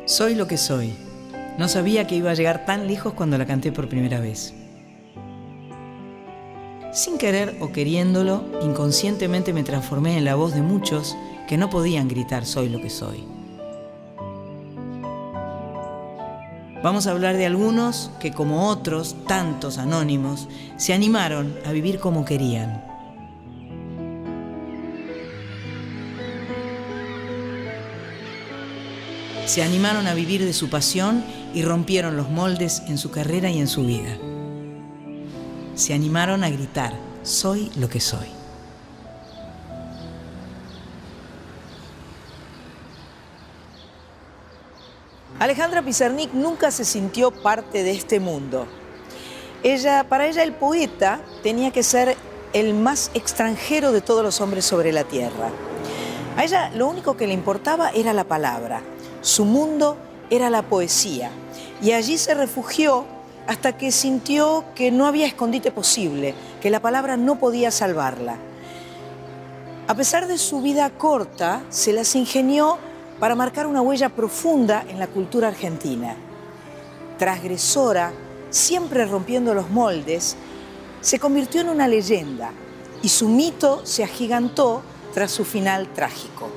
Soy lo que soy. No sabía que iba a llegar tan lejos cuando la canté por primera vez. Sin querer o queriéndolo, inconscientemente me transformé en la voz de muchos que no podían gritar soy lo que soy. Vamos a hablar de algunos que, como otros, tantos anónimos, se animaron a vivir como querían. Se animaron a vivir de su pasión y rompieron los moldes en su carrera y en su vida. Se animaron a gritar, soy lo que soy. Alejandra Pizarnik nunca se sintió parte de este mundo. Para ella el poeta tenía que ser el más extranjero de todos los hombres sobre la tierra. A ella lo único que le importaba era la palabra. Su mundo era la poesía y allí se refugió hasta que sintió que no había escondite posible, que la palabra no podía salvarla. A pesar de su vida corta, se las ingenió para marcar una huella profunda en la cultura argentina. Transgresora, siempre rompiendo los moldes, se convirtió en una leyenda y su mito se agigantó tras su final trágico.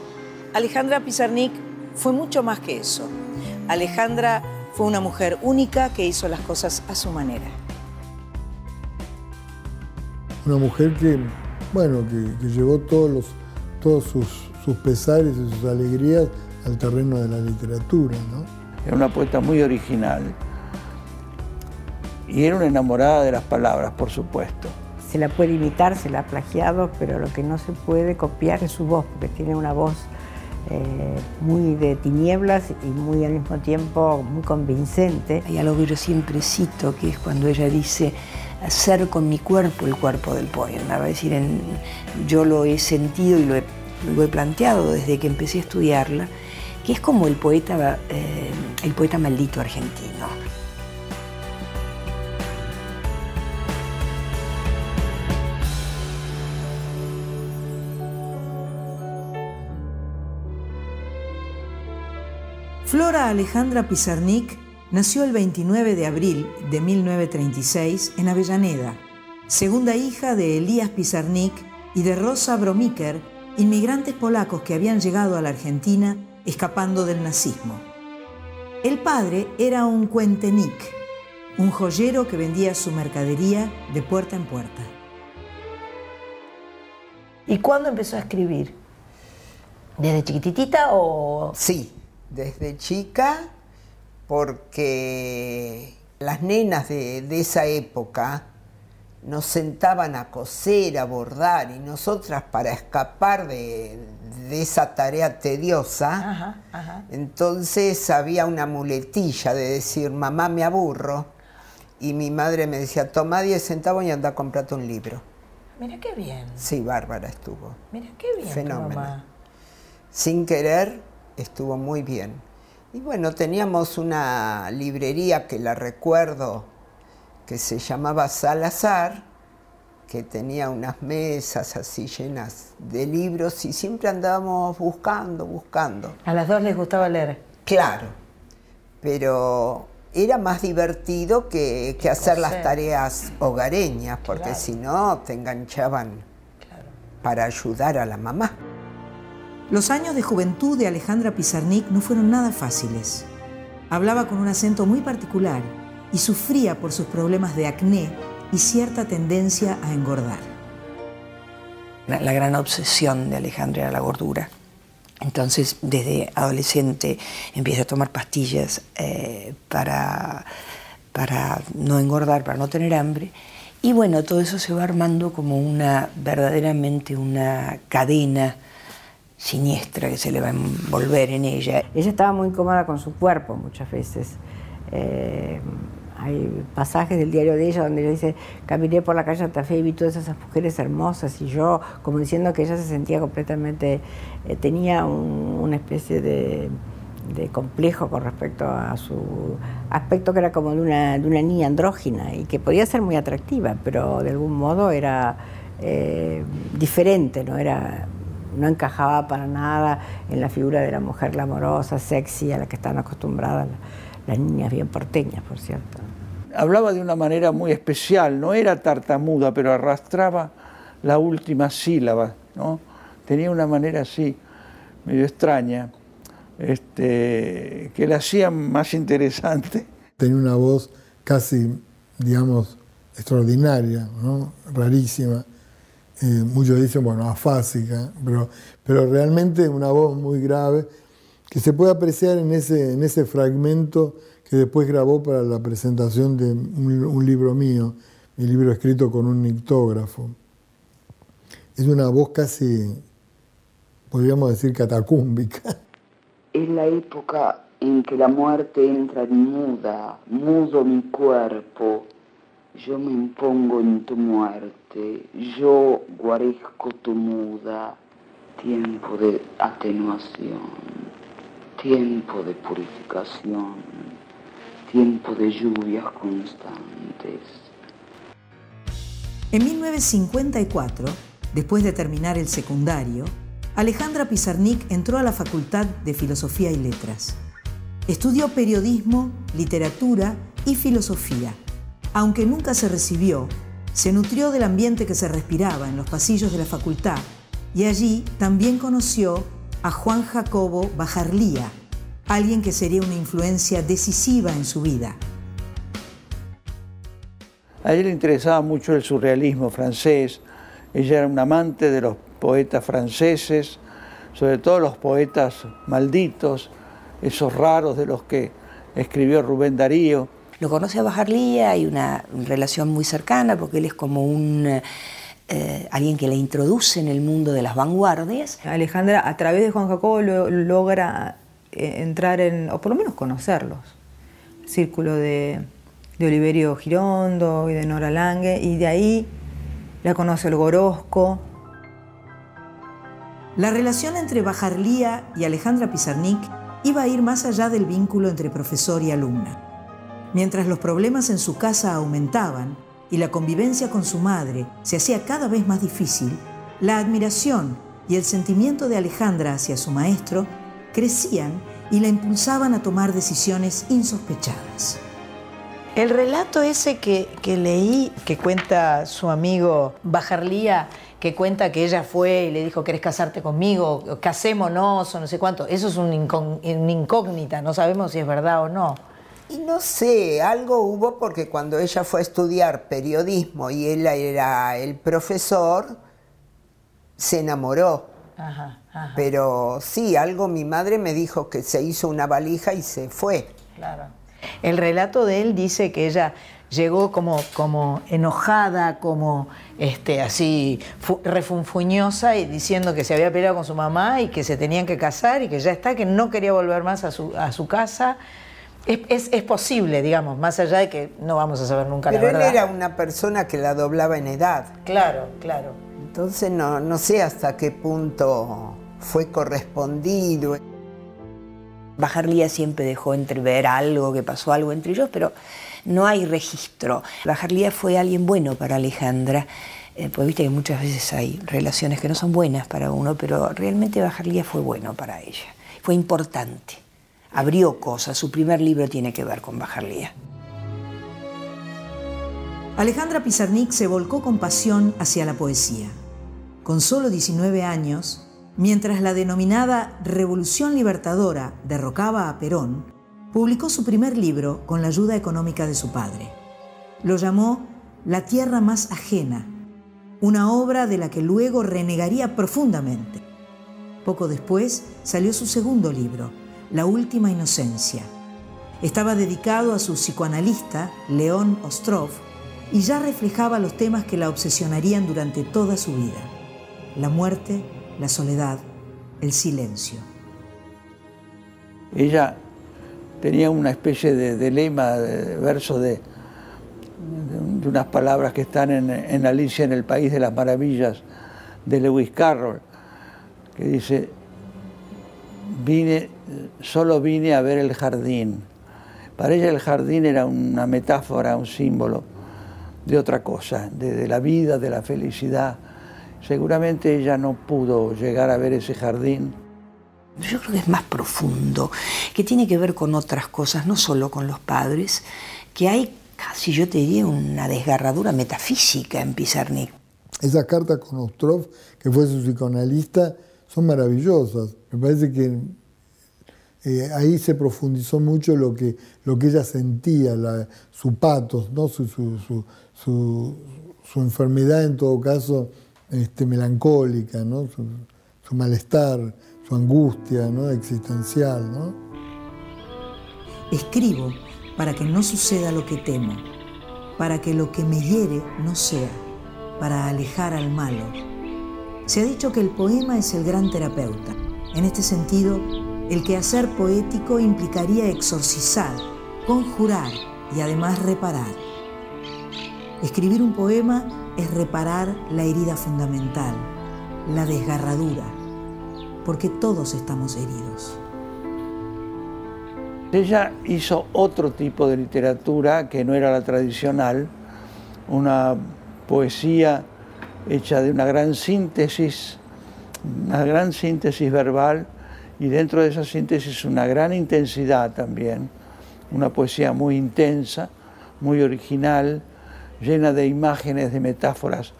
Alejandra Pizarnik fue mucho más que eso. Alejandra fue una mujer única que hizo las cosas a su manera. Una mujer que llevó todos sus pesares y sus alegrías al terreno de la literatura, ¿no? Era una poeta muy original y era una enamorada de las palabras, por supuesto. Se la puede imitar, se la ha plagiado, pero lo que no se puede copiar es su voz, porque tiene una voz muy de tinieblas y muy al mismo tiempo muy convincente. Hay algo que yo siempre cito, que es cuando ella dice hacer con mi cuerpo el cuerpo del poema. Va a decir, yo lo he sentido y lo he planteado desde que empecé a estudiarla, que es como el poeta maldito argentino. Flora Alejandra Pizarnik nació el 29 de abril de 1936 en Avellaneda, segunda hija de Elías Pizarnik y de Rosa Bromiker, inmigrantes polacos que habían llegado a la Argentina escapando del nazismo. El padre era un cuentenik, un joyero que vendía su mercadería de puerta en puerta. ¿Y cuándo empezó a escribir? ¿Desde chiquitita o...? Sí, desde chica, porque las nenas de esa época nos sentaban a coser, a bordar, y nosotras, para escapar de esa tarea tediosa, entonces había una muletilla de decir, mamá, me aburro, y mi madre me decía, toma 10 centavos y anda a comprarte un libro. Mira qué bien. Sí, bárbara estuvo. Mira qué bien. Fenómeno. Mamá. Sin querer, estuvo muy bien. Y bueno, teníamos una librería que la recuerdo, que se llamaba Salazar, que tenía unas mesas así llenas de libros y siempre andábamos buscando. ¿A las dos les gustaba leer? Claro, pero era más divertido que hacer las tareas hogareñas, porque si no te enganchaban para ayudar a la mamá. Los años de juventud de Alejandra Pizarnik no fueron nada fáciles. Hablaba con un acento muy particular y sufría por sus problemas de acné y cierta tendencia a engordar. La gran obsesión de Alejandra era la gordura. Entonces, desde adolescente empieza a tomar pastillas para no engordar, para no tener hambre. Y bueno, todo eso se va armando como verdaderamente una cadena siniestra que se le va a envolver en ella. Ella estaba muy incómoda con su cuerpo muchas veces. Hay pasajes del diario de ella donde ella dice, caminé por la calle Santa Fe y vi todas esas mujeres hermosas, y yo, como diciendo que ella se sentía completamente, tenía una especie de complejo con respecto a su aspecto, que era como de una niña andrógina y que podía ser muy atractiva, pero de algún modo era diferente, no era no encajaba para nada en la figura de la mujer glamorosa, sexy, a la que están acostumbradas las niñas bien porteñas, por cierto. Hablaba de una manera muy especial, no era tartamuda, pero arrastraba la última sílaba, ¿no? Tenía una manera así, medio extraña, que la hacía más interesante. Tenía una voz casi, digamos, extraordinaria, ¿no? Rarísima. Muchos dicen, bueno, afásica, pero realmente una voz muy grave que se puede apreciar en ese fragmento que después grabó para la presentación de un libro mío, mi libro escrito con un nictógrafo. Es una voz casi, podríamos decir, catacúmbica. Es la época en que la muerte entra en muda, mudo mi cuerpo, yo me impongo en tu muerte, yo guarezco tu muda, tiempo de atenuación, tiempo de purificación, tiempo de lluvias constantes. En 1954, después de terminar el secundario, Alejandra Pizarnik entró a la Facultad de Filosofía y Letras. Estudió periodismo, literatura y filosofía. Aunque nunca se recibió, se nutrió del ambiente que se respiraba en los pasillos de la facultad y allí también conoció a Juan Jacobo Bajarlía, alguien que sería una influencia decisiva en su vida. A ella le interesaba mucho el surrealismo francés. Ella era una amante de los poetas franceses, sobre todo los poetas malditos, esos raros de los que escribió Rubén Darío. Lo conoce a Bajarlía, hay una relación muy cercana porque él es como alguien que le introduce en el mundo de las vanguardias. Alejandra, a través de Juan Jacobo, logra entrar o por lo menos conocerlos. El círculo de Oliverio Girondo y de Nora Lange, y de ahí la conoce el Gorosco. La relación entre Bajarlía y Alejandra Pizarnik iba a ir más allá del vínculo entre profesor y alumna. Mientras los problemas en su casa aumentaban y la convivencia con su madre se hacía cada vez más difícil, la admiración y el sentimiento de Alejandra hacia su maestro crecían y la impulsaban a tomar decisiones insospechadas. El relato ese que leí, que cuenta su amigo Bajarlía, que cuenta que ella fue y le dijo, ¿querés casarte conmigo? Casémonos o no sé cuánto. Eso es una incógnita, no sabemos si es verdad o no. Y no sé, algo hubo porque cuando ella fue a estudiar periodismo y él era el profesor, se enamoró. Ajá. Pero sí, algo mi madre me dijo que se hizo una valija y se fue. Claro. El relato de él dice que ella llegó como enojada, como así refunfuñosa, y diciendo que se había peleado con su mamá y que se tenían que casar y que ya está, que no quería volver más a su casa. Es posible, digamos, más allá de que no vamos a saber nunca la verdad. Pero él era una persona que la doblaba en edad. Claro. Entonces no sé hasta qué punto fue correspondido. Bajarlía siempre dejó entrever algo, que pasó algo entre ellos, pero no hay registro. Bajarlía fue alguien bueno para Alejandra, pues viste que muchas veces hay relaciones que no son buenas para uno, pero realmente Bajarlía fue bueno para ella, fue importante. Abrió cosas, su primer libro tiene que ver con Bajarlía. Alejandra Pizarnik se volcó con pasión hacia la poesía. Con solo 19 años, mientras la denominada Revolución Libertadora derrocaba a Perón, publicó su primer libro con la ayuda económica de su padre. Lo llamó La tierra más ajena, una obra de la que luego renegaría profundamente. Poco después salió su segundo libro, La última inocencia. Estaba dedicado a su psicoanalista, León Ostrov, y ya reflejaba los temas que la obsesionarían durante toda su vida: la muerte, la soledad, el silencio. Ella tenía una especie de lema, de verso de unas palabras que están en Alicia en el País de las Maravillas, de Lewis Carroll, que dice: solo vine a ver el jardín. Para ella el jardín era una metáfora, un símbolo de otra cosa, de la vida, de la felicidad. Seguramente ella no pudo llegar a ver ese jardín. Yo creo que es más profundo, que tiene que ver con otras cosas, no solo con los padres, que hay casi, yo te diría, una desgarradura metafísica en Pizarnik. Esas cartas con Ostrov, que fue su psicoanalista, son maravillosas. Me parece que ahí se profundizó mucho lo que ella sentía, su patos, ¿no? su enfermedad, en todo caso, melancólica, ¿no? Su malestar, su angustia, ¿no? Existencial, ¿no? Escribo para que no suceda lo que temo, para que lo que me hiere no sea, para alejar al malo. Se ha dicho que el poema es el gran terapeuta. En este sentido, el quehacer poético implicaría exorcizar, conjurar y además reparar. Escribir un poema es reparar la herida fundamental, la desgarradura, porque todos estamos heridos. Ella hizo otro tipo de literatura que no era la tradicional, una poesía hecha de una gran síntesis verbal, y dentro de esa síntesis una gran intensidad también, una poesía muy intensa, muy original, llena de imágenes, de metáforas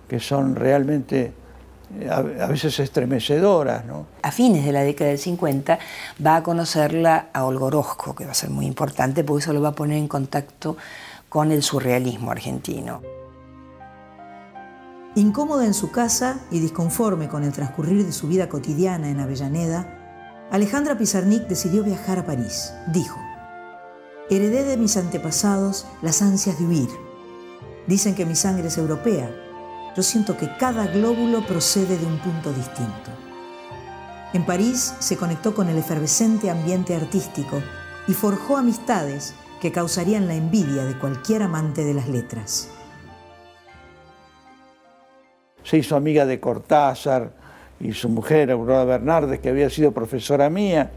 que son realmente a veces estremecedoras, ¿no? A fines de la década del 50 va a conocerla a Olga Orozco, que va a ser muy importante porque eso lo va a poner en contacto con el surrealismo argentino. Incómoda en su casa y disconforme con el transcurrir de su vida cotidiana en Avellaneda, Alejandra Pizarnik decidió viajar a París. Dijo: heredé de mis antepasados las ansias de huir. Dicen que mi sangre es europea. Yo siento que cada glóbulo procede de un punto distinto. En París se conectó con el efervescente ambiente artístico y forjó amistades que causarían la envidia de cualquier amante de las letras. Se hizo amiga de Cortázar y su mujer, Aurora Bernardes, que había sido profesora mía,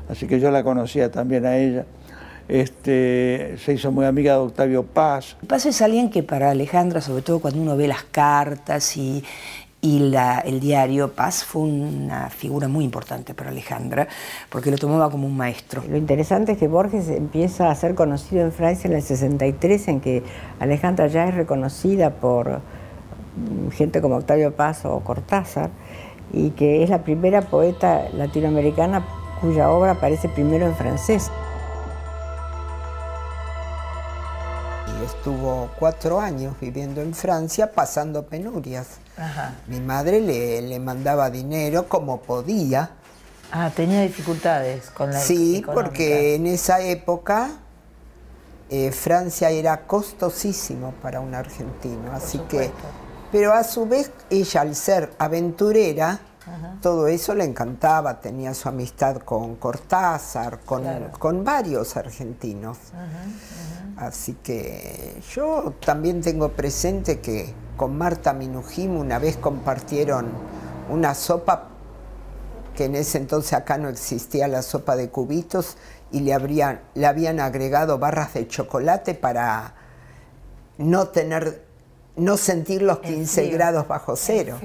así que yo la conocía también a ella. Se hizo muy amiga de Octavio Paz. Paz es alguien que para Alejandra, sobre todo cuando uno ve las cartas y el diario, Paz fue una figura muy importante para Alejandra, porque lo tomaba como un maestro. Lo interesante es que Borges empieza a ser conocido en Francia en el 63, en que Alejandra ya es reconocida por gente como Octavio Paz o Cortázar, y que es la primera poeta latinoamericana cuya obra aparece primero en francés. Estuvo 4 años viviendo en Francia, pasando penurias. Ajá. Mi madre le mandaba dinero como podía. Ah, tenía dificultades con la Sí, económica. porque en esa época Francia era costosísimo para un argentino, así que... Pero a su vez, ella, al ser aventurera, todo eso le encantaba. Tenía su amistad con Cortázar, con varios argentinos. Así que yo también tengo presente que con Marta Minujín una vez compartieron una sopa, que en ese entonces acá no existía la sopa de cubitos, y le habían agregado barras de chocolate para no sentir los 15 grados bajo cero.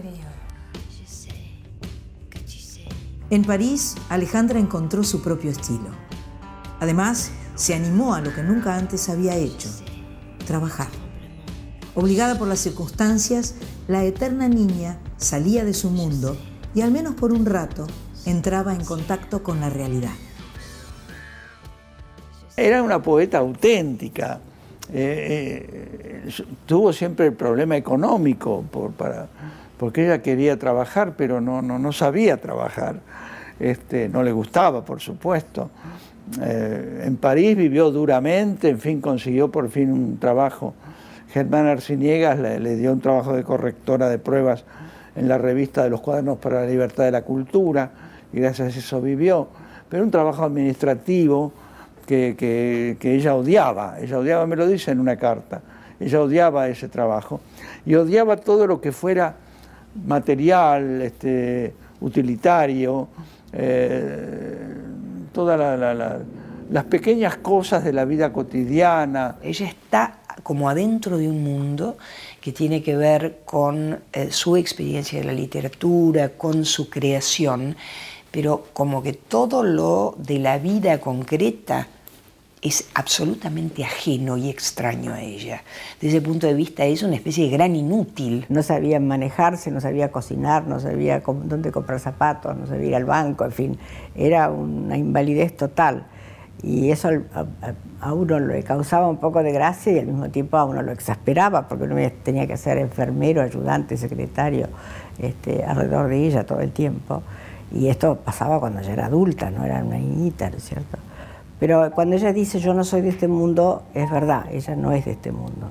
En París, Alejandra encontró su propio estilo. Además, se animó a lo que nunca antes había hecho: trabajar. Obligada por las circunstancias, la eterna niña salía de su mundo y, al menos por un rato, entraba en contacto con la realidad. Era una poeta auténtica. Tuvo siempre el problema económico porque ella quería trabajar, pero no sabía trabajar. No le gustaba, por supuesto. En París vivió duramente, en fin, consiguió por fin un trabajo. Germán Arciniegas le dio un trabajo de correctora de pruebas en la revista de los Cuadernos para la Libertad de la Cultura, y gracias a eso vivió. Pero un trabajo administrativo que ella odiaba, me lo dice en una carta, ella odiaba ese trabajo y odiaba todo lo que fuera material, utilitario, todas las pequeñas cosas de la vida cotidiana. Ella está como adentro de un mundo que tiene que ver con su experiencia de la literatura, con su creación, pero como que todo lo de la vida concreta es absolutamente ajeno y extraño a ella. Desde ese punto de vista es una especie de gran inútil. No sabía manejarse, no sabía cocinar, no sabía dónde comprar zapatos, no sabía ir al banco, en fin, era una invalidez total. Y eso a uno le causaba un poco de gracia y al mismo tiempo a uno lo exasperaba, porque uno tenía que ser enfermero, ayudante, secretario, alrededor de ella todo el tiempo. Y esto pasaba cuando ella era adulta, no era una niñita, ¿no es cierto? Pero cuando ella dice yo no soy de este mundo, es verdad, ella no es de este mundo.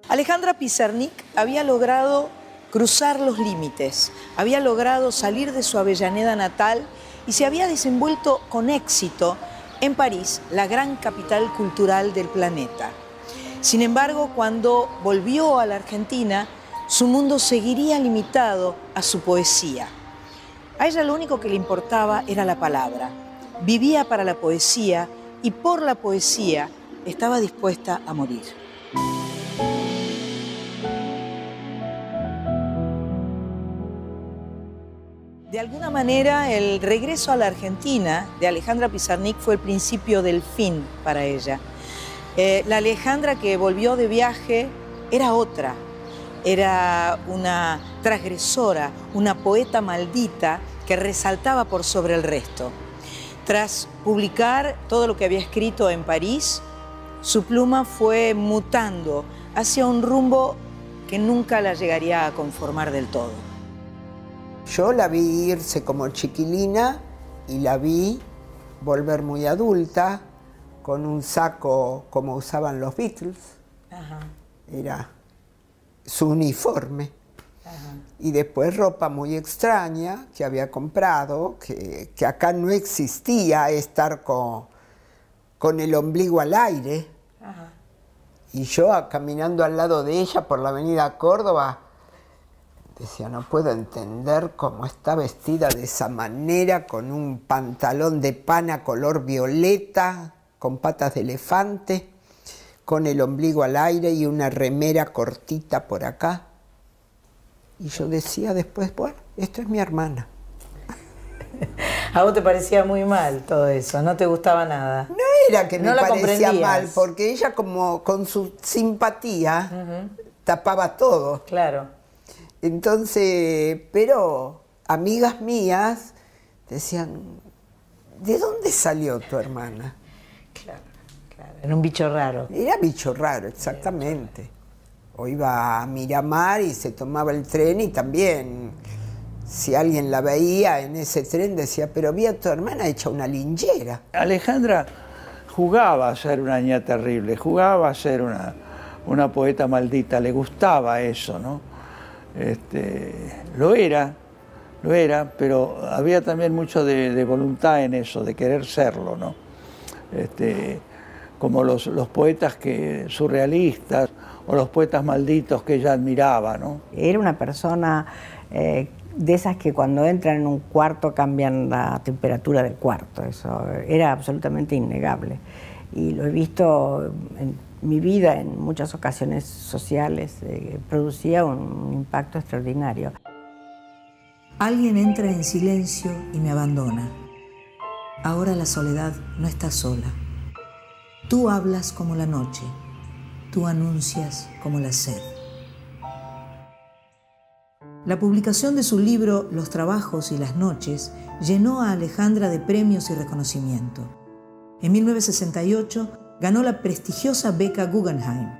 Alejandra Pizarnik había logrado cruzar los límites, había logrado salir de su Avellaneda natal y se había desenvuelto con éxito en París, la gran capital cultural del planeta. Sin embargo, cuando volvió a la Argentina, su mundo seguiría limitado a su poesía. A ella lo único que le importaba era la palabra. Vivía para la poesía y por la poesía estaba dispuesta a morir. De alguna manera, el regreso a la Argentina de Alejandra Pizarnik fue el principio del fin para ella. La Alejandra que volvió de viaje era otra. Era una transgresora, una poeta maldita que resaltaba por sobre el resto. Tras publicar todo lo que había escrito en París, su pluma fue mutando hacia un rumbo que nunca la llegaría a conformar del todo. Yo la vi irse como chiquilina y la vi volver muy adulta, con un saco como usaban los Beatles. Ajá. Era su uniforme. Ajá. Y después ropa muy extraña que había comprado, que acá no existía estar con el ombligo al aire. Ajá. Y yo caminando al lado de ella por la avenida Córdoba, decía, no puedo entender cómo está vestida de esa manera, con un pantalón de pana color violeta, con patas de elefante, con el ombligo al aire y una remera cortita por acá. Y yo decía después, bueno, esto es mi hermana. ¿A vos te parecía muy mal todo eso? ¿No te gustaba nada? No era que me parecía mal, porque ella como con su simpatía tapaba todo. Claro. Entonces, pero amigas mías decían, ¿de dónde salió tu hermana? Claro, claro. Era un bicho raro. Era bicho raro, exactamente. O iba a Miramar y se tomaba el tren y también, si alguien la veía en ese tren, decía, pero vi a tu hermana hecha una linchera. Alejandra jugaba a ser una niña terrible, jugaba a ser una poeta maldita, le gustaba eso, ¿no? Lo era, pero había también mucho de voluntad en eso, de querer serlo, ¿no? Como los poetas surrealistas o los poetas malditos que ella admiraba, ¿no? Era una persona de esas que cuando entran en un cuarto cambian la temperatura del cuarto, eso era absolutamente innegable. Y lo he visto en mi vida en muchas ocasiones sociales, producía un impacto extraordinario. Alguien entra en silencio y me abandona. Ahora la soledad no está sola. Tú hablas como la noche, tú anuncias como la sed. La publicación de su libro Los trabajos y las noches llenó a Alejandra de premios y reconocimiento. En 1968 ganó la prestigiosa beca Guggenheim.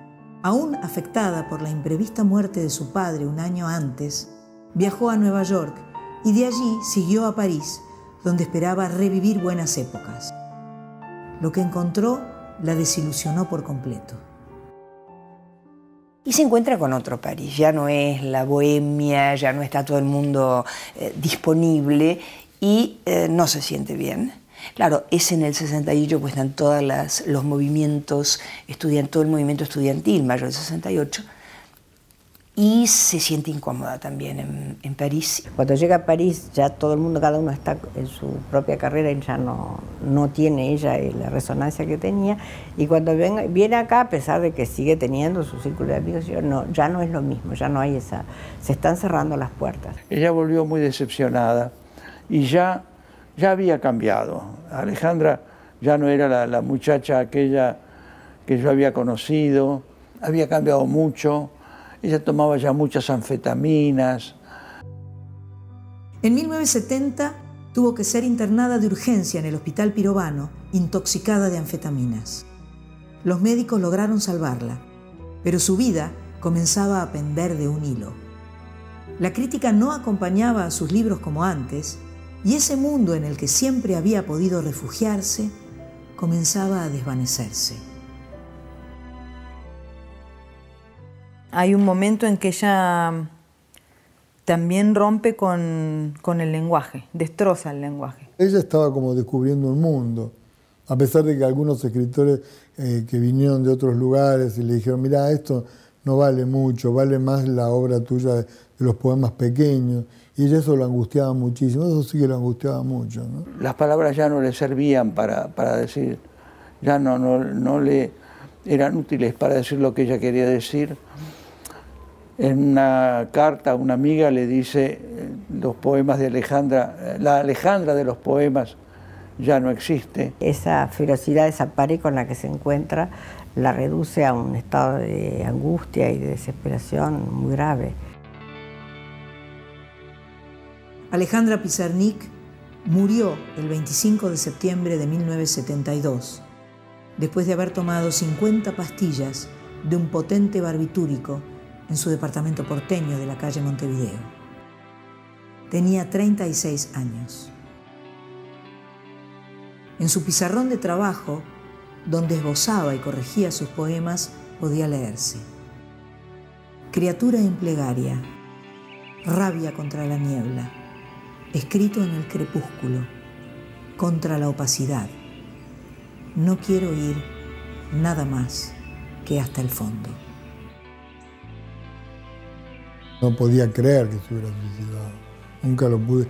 Aún afectada por la imprevista muerte de su padre un año antes, viajó a Nueva York y de allí siguió a París, donde esperaba revivir buenas épocas. Lo que encontró la desilusionó por completo. Y se encuentra con otro París, ya no es la bohemia, ya no está todo el mundo disponible y no se siente bien. Claro, es en el 68, pues están todos los movimientos estudiantiles, todo el movimiento estudiantil, mayo del 68. y se siente incómoda también en París. Cuando llega a París ya todo el mundo, cada uno está en su propia carrera y ya no tiene ella la resonancia que tenía. Y cuando viene acá, a pesar de que sigue teniendo su círculo de amigos, ya no es lo mismo, ya no hay esa... Se están cerrando las puertas. Ella volvió muy decepcionada y ya había cambiado. Alejandra ya no era la muchacha aquella que yo había conocido, había cambiado mucho. Ella tomaba ya muchas anfetaminas. En 1970 tuvo que ser internada de urgencia en el Hospital Pirovano, intoxicada de anfetaminas. Los médicos lograron salvarla, pero su vida comenzaba a pender de un hilo. La crítica no acompañaba a sus libros como antes, y ese mundo en el que siempre había podido refugiarse comenzaba a desvanecerse. Hay un momento en que ella también rompe con el lenguaje, destroza el lenguaje. Ella estaba como descubriendo un mundo, a pesar de que algunos escritores que vinieron de otros lugares y le dijeron, mira, esto no vale mucho, vale más la obra tuya de los poemas pequeños. Y ella eso lo angustiaba muchísimo, eso sí que lo angustiaba mucho, ¿no? Las palabras ya no le servían para decir, ya no le eran útiles para decir lo que ella quería decir. En una carta a una amiga le dice, los poemas de Alejandra, la Alejandra de los poemas ya no existe. Esa ferocidad, esa pared con la que se encuentra, la reduce a un estado de angustia y de desesperación muy grave. Alejandra Pizarnik murió el 25 de septiembre de 1972, después de haber tomado 50 pastillas de un potente barbitúrico en su departamento porteño de la calle Montevideo. Tenía 36 años. En su pizarrón de trabajo, donde esbozaba y corregía sus poemas, podía leerse: criatura en plegaria, rabia contra la niebla, escrito en el crepúsculo, contra la opacidad. No quiero ir nada más que hasta el fondo. No podía creer que se hubiera suicidado. Nunca lo pude.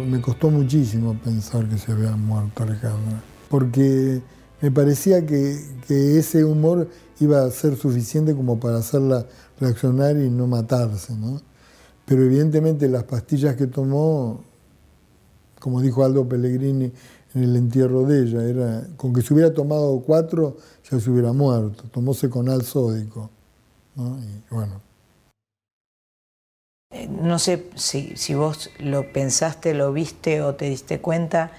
Me costó muchísimo pensar que se había muerto Alejandra. Porque me parecía que ese humor iba a ser suficiente como para hacerla reaccionar y no matarse, ¿no? Pero evidentemente las pastillas que tomó, como dijo Aldo Pellegrini en el entierro de ella, era con que se hubiera tomado 4 ya se hubiera muerto. Tomó seconal sódico, ¿no? Y bueno. No sé si vos lo pensaste, lo viste o te diste cuenta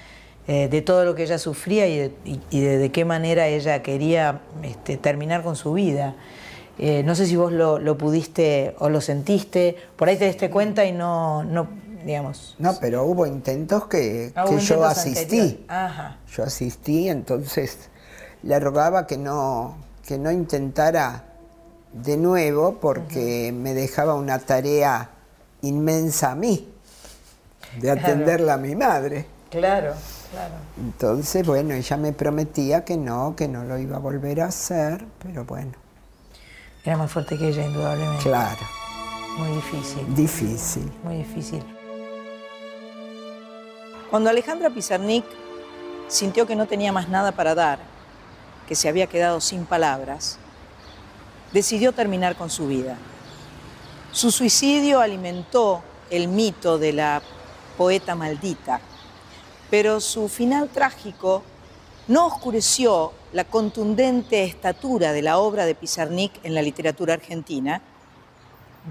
de todo lo que ella sufría y de qué manera ella quería terminar con su vida. No sé si vos lo pudiste o lo sentiste, por ahí te diste cuenta y no digamos... No, pero hubo intentos que yo asistí. Ajá. Yo asistí, entonces le rogaba que no intentara de nuevo porque me dejaba una tarea inmensa a mí, de atenderla a mi madre. Claro, claro. Entonces, bueno, ella me prometía que no lo iba a volver a hacer, pero bueno. Era más fuerte que ella, indudablemente. Claro. Muy difícil. Difícil. Muy difícil. Cuando Alejandra Pizarnik sintió que no tenía más nada para dar, que se había quedado sin palabras, decidió terminar con su vida. Su suicidio alimentó el mito de la poeta maldita, pero su final trágico no oscureció la contundente estatura de la obra de Pizarnik en la literatura argentina,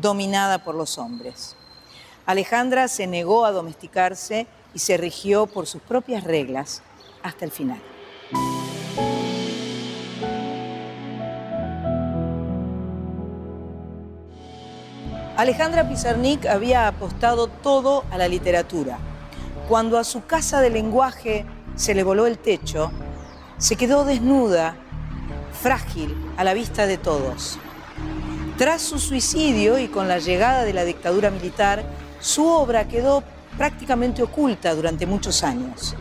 dominada por los hombres. Alejandra se negó a domesticarse y se rigió por sus propias reglas hasta el final. Alejandra Pizarnik había apostado todo a la literatura. Cuando a su casa de lenguaje se le voló el techo, se quedó desnuda, frágil a la vista de todos. Tras su suicidio y con la llegada de la dictadura militar, su obra quedó prácticamente oculta durante muchos años.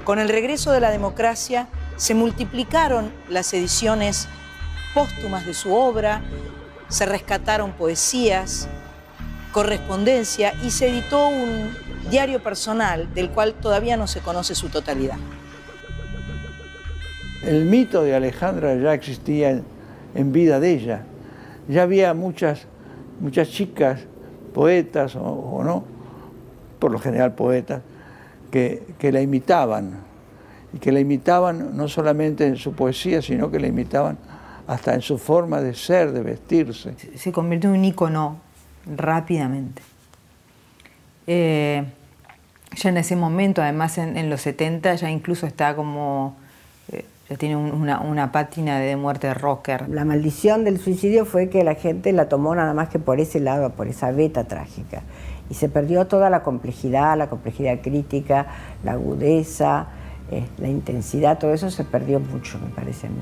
Con el regreso de la democracia, se multiplicaron las ediciones póstumas de su obra, se rescataron poesías, correspondencia y se editó un diario personal del cual todavía no se conoce su totalidad. El mito de Alejandra ya existía en vida de ella. Ya había muchas chicas, poetas o no, por lo general poetas, que la imitaban. Y que la imitaban no solamente en su poesía, sino que la imitaban hasta en su forma de ser, de vestirse. Se convirtió en un ícono rápidamente. Ya en ese momento, además en los 70, ya incluso está como... ya tiene una pátina de muerte de rocker. La maldición del suicidio fue que la gente la tomó nada más que por ese lado, por esa beta trágica. Y se perdió toda la complejidad crítica, la agudeza, la intensidad, todo eso se perdió mucho, me parece a mí.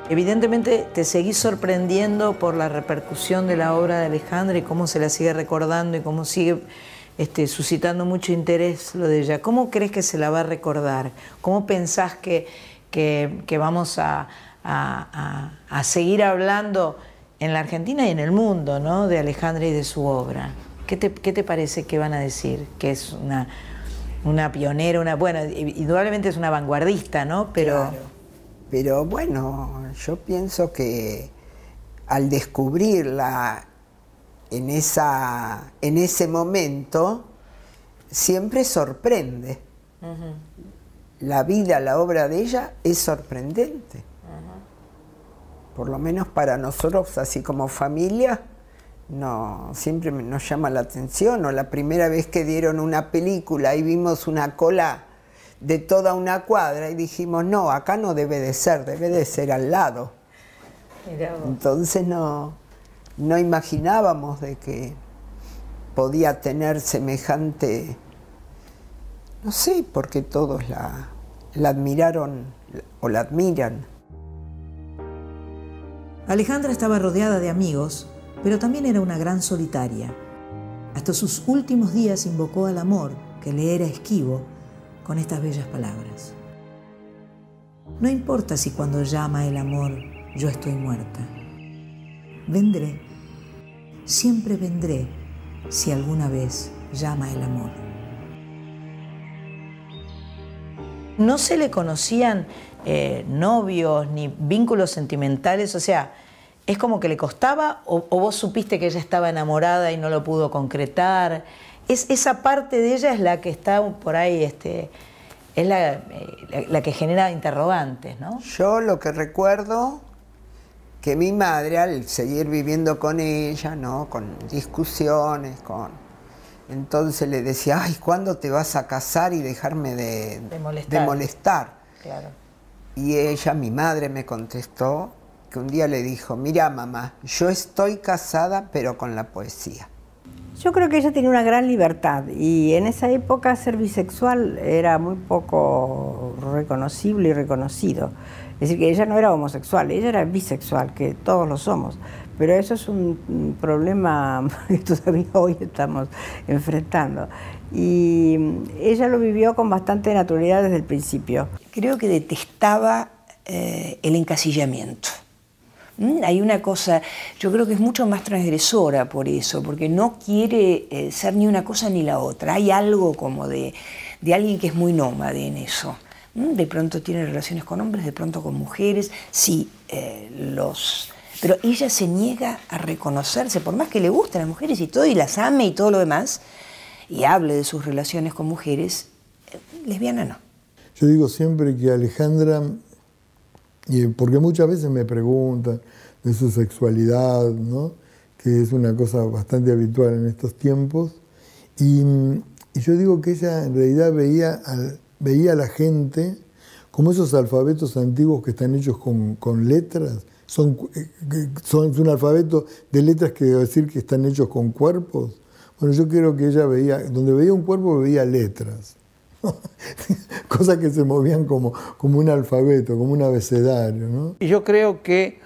Evidentemente te seguís sorprendiendo por la repercusión de la obra de Alejandra y cómo se la sigue recordando y cómo sigue suscitando mucho interés lo de ella. ¿Cómo crees que se la va a recordar? ¿Cómo pensás que vamos a seguir hablando en la Argentina y en el mundo, ¿no?, de Alejandra y de su obra? ¿Qué te parece que van a decir? Que es una pionera, bueno, indudablemente es una vanguardista, ¿no? Claro. Pero bueno, yo pienso que al descubrirla en ese momento, siempre sorprende. La vida, la obra de ella es sorprendente. Por lo menos para nosotros, así como familia, siempre nos llama la atención. O la primera vez que dieron una película y vimos una cola de toda una cuadra y dijimos, no, acá no debe de ser al lado. Entonces no imaginábamos de que podía tener semejante, no sé, porque todos la admiraron o la admiran. Alejandra estaba rodeada de amigos, pero también era una gran solitaria. Hasta sus últimos días invocó al amor, que le era esquivo, con estas bellas palabras. No importa si cuando llama el amor yo estoy muerta. Vendré, siempre vendré, si alguna vez llama el amor. ¿No se le conocían novios ni vínculos sentimentales? O sea, ¿es como que le costaba o vos supiste que ella estaba enamorada y no lo pudo concretar? Esa parte de ella es la que está por ahí, es la que genera interrogantes, ¿no? Yo lo que recuerdo, que mi madre, al seguir viviendo con ella, ¿no?, con discusiones, entonces le decía, ay, ¿cuándo te vas a casar y dejarme de molestar? Claro. Y ella, mi madre, me contestó que un día le dijo, mira, mamá, yo estoy casada, pero con la poesía. Yo creo que ella tenía una gran libertad y en esa época ser bisexual era muy poco reconocible y reconocido. Es decir, que ella no era homosexual, ella era bisexual, que todos lo somos. Pero eso es un problema que todavía hoy estamos enfrentando. Y ella lo vivió con bastante naturalidad desde el principio. Creo que detestaba el encasillamiento. Hay una cosa, yo creo que es mucho más transgresora por eso, porque no quiere ser ni una cosa ni la otra. Hay algo como de alguien que es muy nómade en eso. De pronto tiene relaciones con hombres, de pronto con mujeres, sí, pero ella se niega a reconocerse, por más que le gusten las mujeres y todo, y las ame y todo lo demás, y hable de sus relaciones con mujeres, lesbiana no. Yo digo siempre que Alejandra, porque muchas veces me preguntan de su sexualidad, ¿no?, que es una cosa bastante habitual en estos tiempos, y yo digo que ella en realidad veía a la gente como esos alfabetos antiguos que están hechos con letras. Son un alfabeto de letras que debe decir que están hechos con cuerpos. Bueno, yo creo que ella donde veía un cuerpo veía letras. Cosas que se movían como un alfabeto, como un abecedario, ¿no? Y yo creo que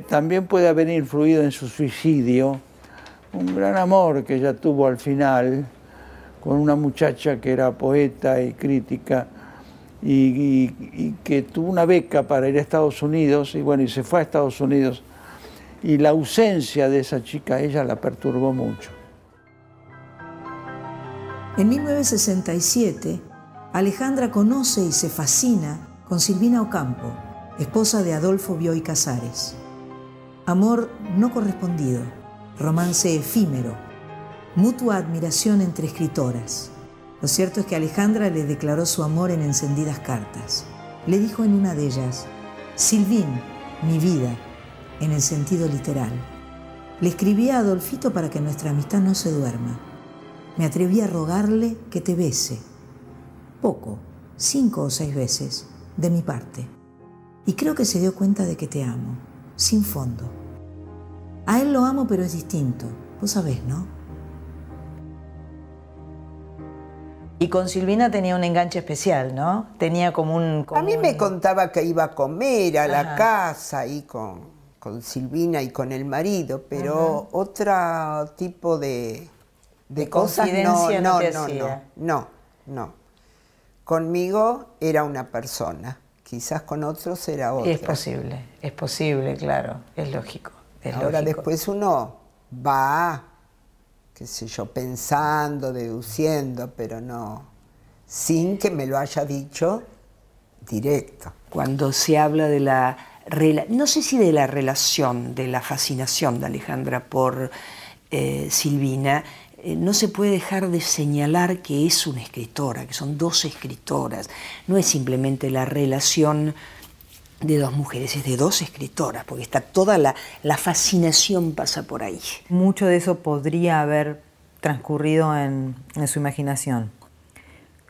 también puede haber influido en su suicidio un gran amor que ella tuvo al final con una muchacha que era poeta y crítica y que tuvo una beca para ir a Estados Unidos, y bueno, y se fue a Estados Unidos. Y la ausencia de esa chica, ella la perturbó mucho. En 1967, Alejandra conoce y se fascina con Silvina Ocampo, esposa de Adolfo Bioy Casares. Amor no correspondido, romance efímero, mutua admiración entre escritoras. Lo cierto es que Alejandra le declaró su amor en encendidas cartas. Le dijo en una de ellas: Silvín, mi vida, en el sentido literal. Le escribí a Adolfito para que nuestra amistad no se duerma. Me atreví a rogarle que te bese. Poco, 5 o 6 veces, de mi parte. Y creo que se dio cuenta de que te amo, sin fondo. A él lo amo, pero es distinto. Vos sabés, ¿no? Y con Silvina tenía un enganche especial, ¿no? Tenía como un... A mí me contaba que iba a comer a la casa ahí con Silvina y con el marido, pero otro tipo de cosas no. Conmigo era una persona, quizás con otros era otra. Es posible, claro, es lógico. Ahora después uno va, qué sé yo, pensando, deduciendo, pero no, sin que me lo haya dicho directo. Cuando se habla de la, no sé si de la relación, de la fascinación de Alejandra por Silvina, no se puede dejar de señalar que es una escritora, que son 2 escritoras. No es simplemente la relación de 2 mujeres, es de 2 escritoras, porque está toda la fascinación pasa por ahí. Mucho de eso podría haber transcurrido en su imaginación.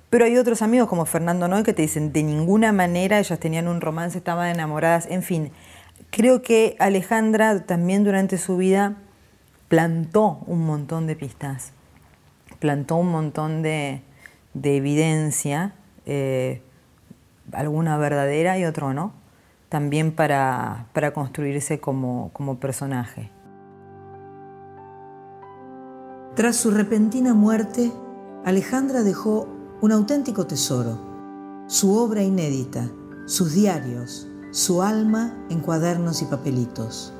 Pero hay otros amigos como Fernando Noy que te dicen de ninguna manera ellas tenían un romance, estaban enamoradas, en fin. Creo que Alejandra también durante su vida plantó un montón de pistas, plantó un montón de evidencia, alguna verdadera y otra no, también para construirse como personaje. Tras su repentina muerte, Alejandra dejó un auténtico tesoro, su obra inédita, sus diarios, su alma en cuadernos y papelitos.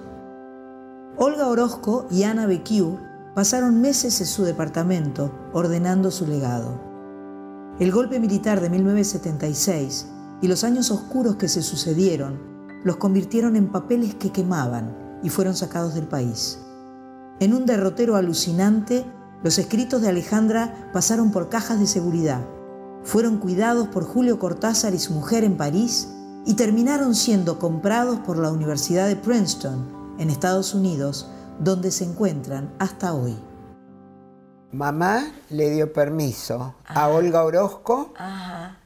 Olga Orozco y Ana Becquiu pasaron meses en su departamento ordenando su legado. El golpe militar de 1976 y los años oscuros que se sucedieron los convirtieron en papeles que quemaban y fueron sacados del país. En un derrotero alucinante, los escritos de Alejandra pasaron por cajas de seguridad, fueron cuidados por Julio Cortázar y su mujer en París y terminaron siendo comprados por la Universidad de Princeton, en Estados Unidos, donde se encuentran hasta hoy. Mamá le dio permiso a Olga Orozco, a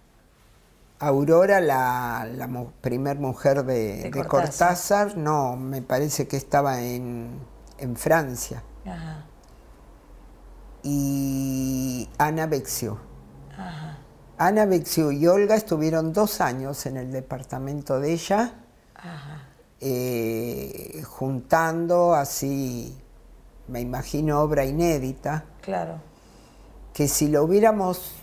Aurora, la primer mujer de Cortázar, no, me parece que estaba en Francia. Y Ana Becquiu. Ana Becquiu y Olga estuvieron 2 años en el departamento de ella, juntando así, me imagino, obra inédita. Claro. Que si lo hubiéramos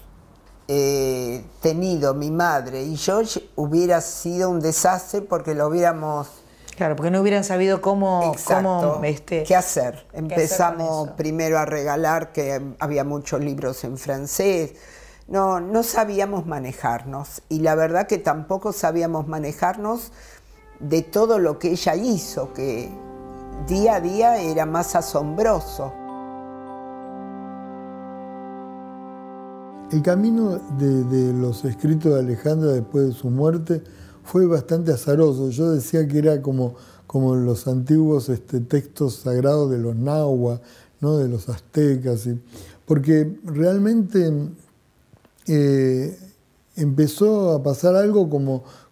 tenido mi madre y yo, hubiera sido un desastre porque lo hubiéramos... Claro, porque no hubieran sabido cómo... ¿Qué hacer? Empezamos primero a regalar, que había muchos libros en francés. No sabíamos manejarnos. Y la verdad que tampoco sabíamos manejarnos de todo lo que ella hizo, que día a día era más asombroso. El camino de los escritos de Alejandra después de su muerte fue bastante azaroso. Yo decía que era como los antiguos textos sagrados de los náhuatl, ¿no? De los aztecas, porque realmente empezó a pasar algo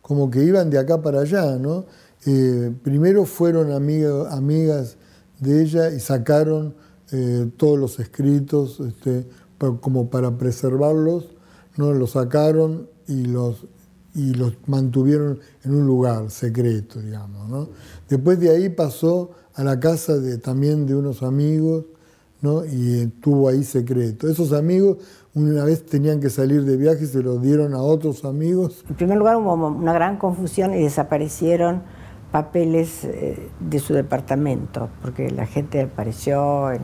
como que iban de acá para allá, ¿no? Primero fueron amigas de ella y sacaron todos los escritos como para preservarlos, ¿no? Los sacaron y los mantuvieron en un lugar secreto, digamos, ¿no? Después de ahí pasó a la casa también de unos amigos, ¿no? Y estuvo ahí secreto. Esos amigos una vez tenían que salir de viaje y se los dieron a otros amigos. En primer lugar hubo una gran confusión y desaparecieron papeles de su departamento, porque la gente apareció en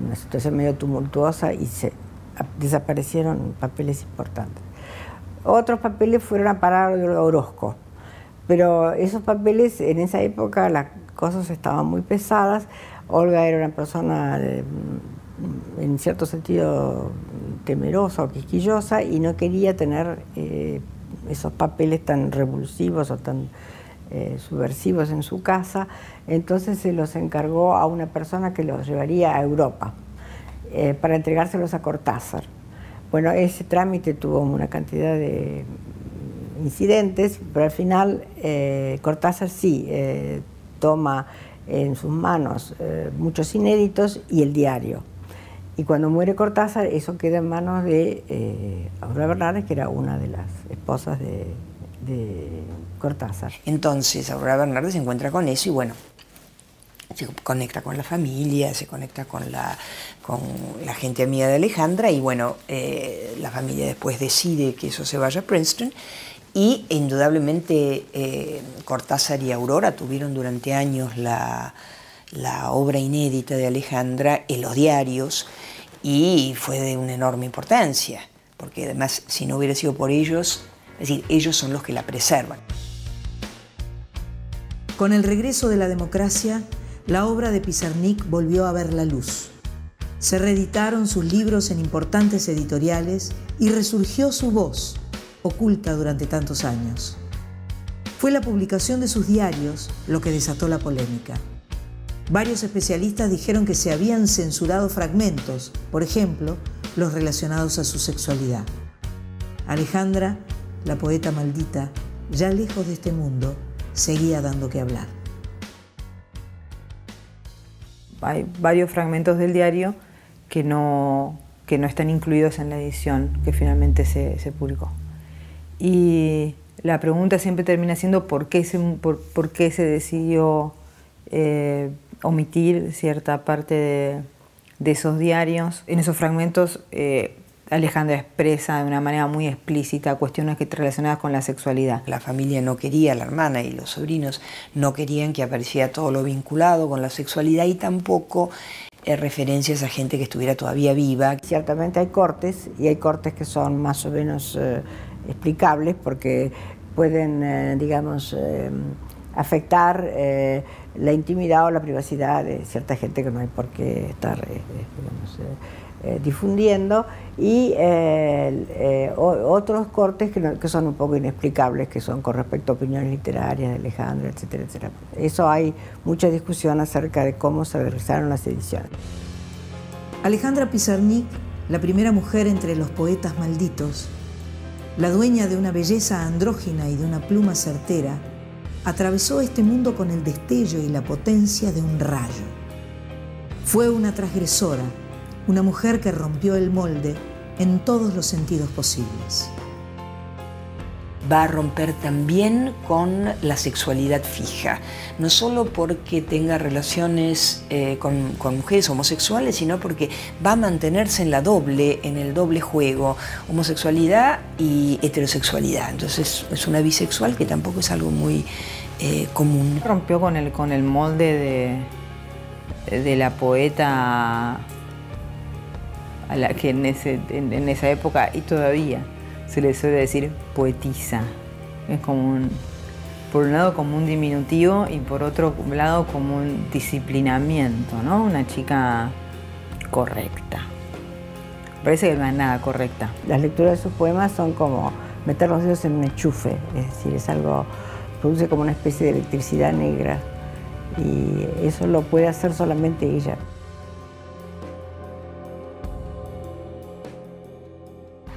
una situación medio tumultuosa y desaparecieron papeles importantes. Otros papeles fueron a parar a Orozco, pero esos papeles, en esa época las cosas estaban muy pesadas. Olga era una persona en cierto sentido temerosa o quisquillosa y no quería tener esos papeles tan revulsivos o tan subversivos en su casa, entonces se los encargó a una persona que los llevaría a Europa para entregárselos a Cortázar. Bueno, ese trámite tuvo una cantidad de incidentes, pero al final Cortázar sí toma en sus manos muchos inéditos y el diario. Y cuando muere Cortázar, eso queda en manos de Aurora Bernardes, que era una de las esposas de Cortázar. Entonces Aurora Bernardes se encuentra con eso y bueno, se conecta con la familia, se conecta con la gente amiga de Alejandra y bueno, la familia después decide que eso se vaya a Princeton y indudablemente Cortázar y Aurora tuvieron durante años la obra inédita de Alejandra en los diarios y fue de una enorme importancia, porque además si no hubiera sido por ellos, es decir, ellos son los que la preservan. Con el regreso de la democracia, la obra de Pizarnik volvió a ver la luz. Se reeditaron sus libros en importantes editoriales y resurgió su voz, oculta durante tantos años. Fue la publicación de sus diarios lo que desató la polémica. Varios especialistas dijeron que se habían censurado fragmentos, por ejemplo, los relacionados a su sexualidad. Alejandra, la poeta maldita, ya lejos de este mundo, seguía dando que hablar. Hay varios fragmentos del diario que no están incluidos en la edición que finalmente se publicó. Y la pregunta siempre termina siendo por qué se decidió omitir cierta parte de esos diarios. En esos fragmentos Alejandra expresa de una manera muy explícita cuestiones relacionadas con la sexualidad. La familia no quería, la hermana y los sobrinos no querían que apareciera todo lo vinculado con la sexualidad y tampoco referencias a gente que estuviera todavía viva. Ciertamente hay cortes y hay cortes que son más o menos explicables porque pueden, digamos, afectar la intimidad o la privacidad de cierta gente que no hay por qué estar difundiendo, y otros cortes que son un poco inexplicables, que son con respecto a opiniones literarias de Alejandra, etcétera, etcétera. Eso hay mucha discusión acerca de cómo se realizaron las ediciones. Alejandra Pizarnik, la primera mujer entre los poetas malditos, la dueña de una belleza andrógina y de una pluma certera, atravesó este mundo con el destello y la potencia de un rayo. Fue una transgresora, una mujer que rompió el molde en todos los sentidos posibles. Va a romper también con la sexualidad fija, no solo porque tenga relaciones con mujeres homosexuales, sino porque va a mantenerse en el doble juego, homosexualidad y heterosexualidad. Entonces es una bisexual que tampoco es algo muy común. Rompió con el molde de la poeta a la que en esa época y todavía se le suele decir poetisa. Es como por un lado como un diminutivo y por otro lado como un disciplinamiento, ¿no? Una chica correcta. Parece que no es nada correcta. Las lecturas de sus poemas son como meter los dedos en un enchufe, es decir, es algo, produce como una especie de electricidad negra y eso lo puede hacer solamente ella.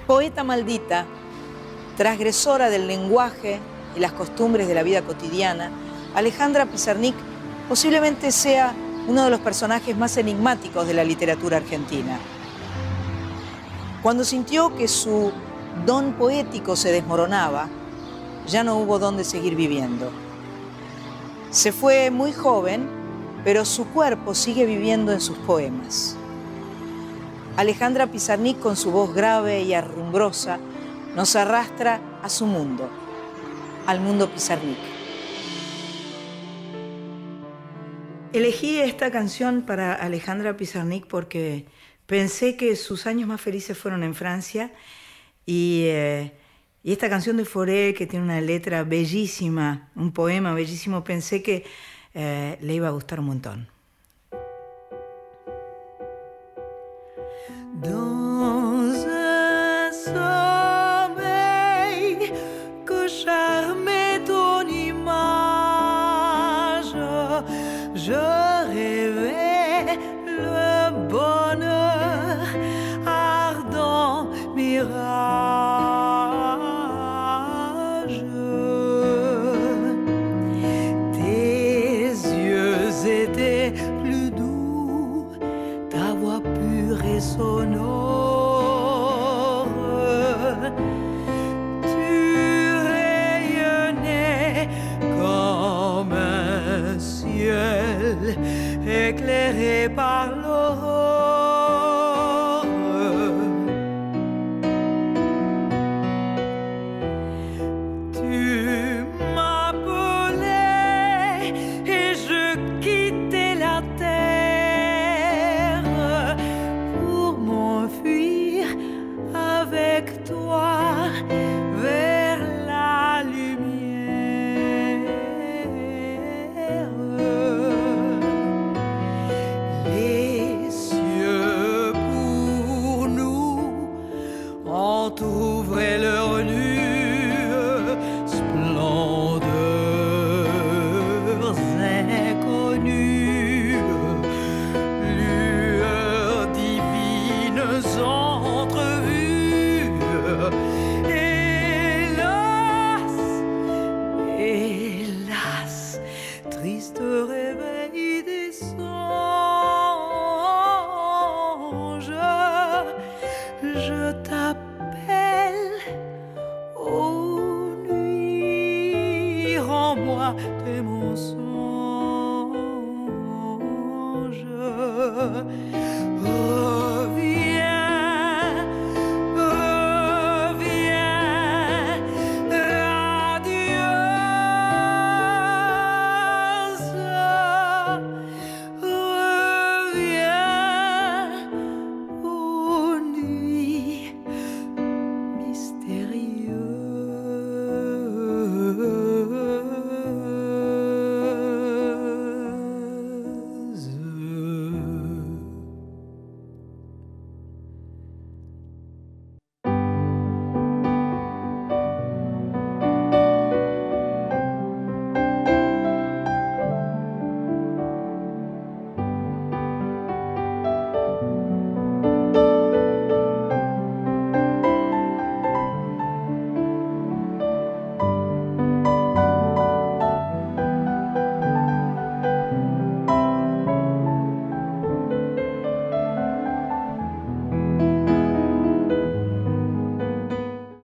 Poeta maldita, transgresora del lenguaje y las costumbres de la vida cotidiana, Alejandra Pizarnik posiblemente sea uno de los personajes más enigmáticos de la literatura argentina. Cuando sintió que su don poético se desmoronaba, ya no hubo dónde seguir viviendo. Se fue muy joven, pero su cuerpo sigue viviendo en sus poemas. Alejandra Pizarnik, con su voz grave y arrumbrosa, nos arrastra a su mundo, al mundo Pizarnik. Elegí esta canción para Alejandra Pizarnik porque pensé que sus años más felices fueron en Francia y esta canción de Fauré, que tiene una letra bellísima, un poema bellísimo, pensé que le iba a gustar un montón. Dans un sommeil que charmait ton image, je rêvais le bonheur, ardent mirage. Tes yeux étaient plus doux, ta voix pure et sonore, tu rayonnais comme un ciel éclairé par l'aurore. Tu m'appelais et je quittais la terre pour m'enfuir avec toi vers la lumière. Les cieux pour nous entr'ouvraient leurs nues, splendeurs inconnues, lueurs divines entrevues. Hélas, hélas, triste réveil des songes, je t'appelle aux nuits, rends-moi tes mensonges.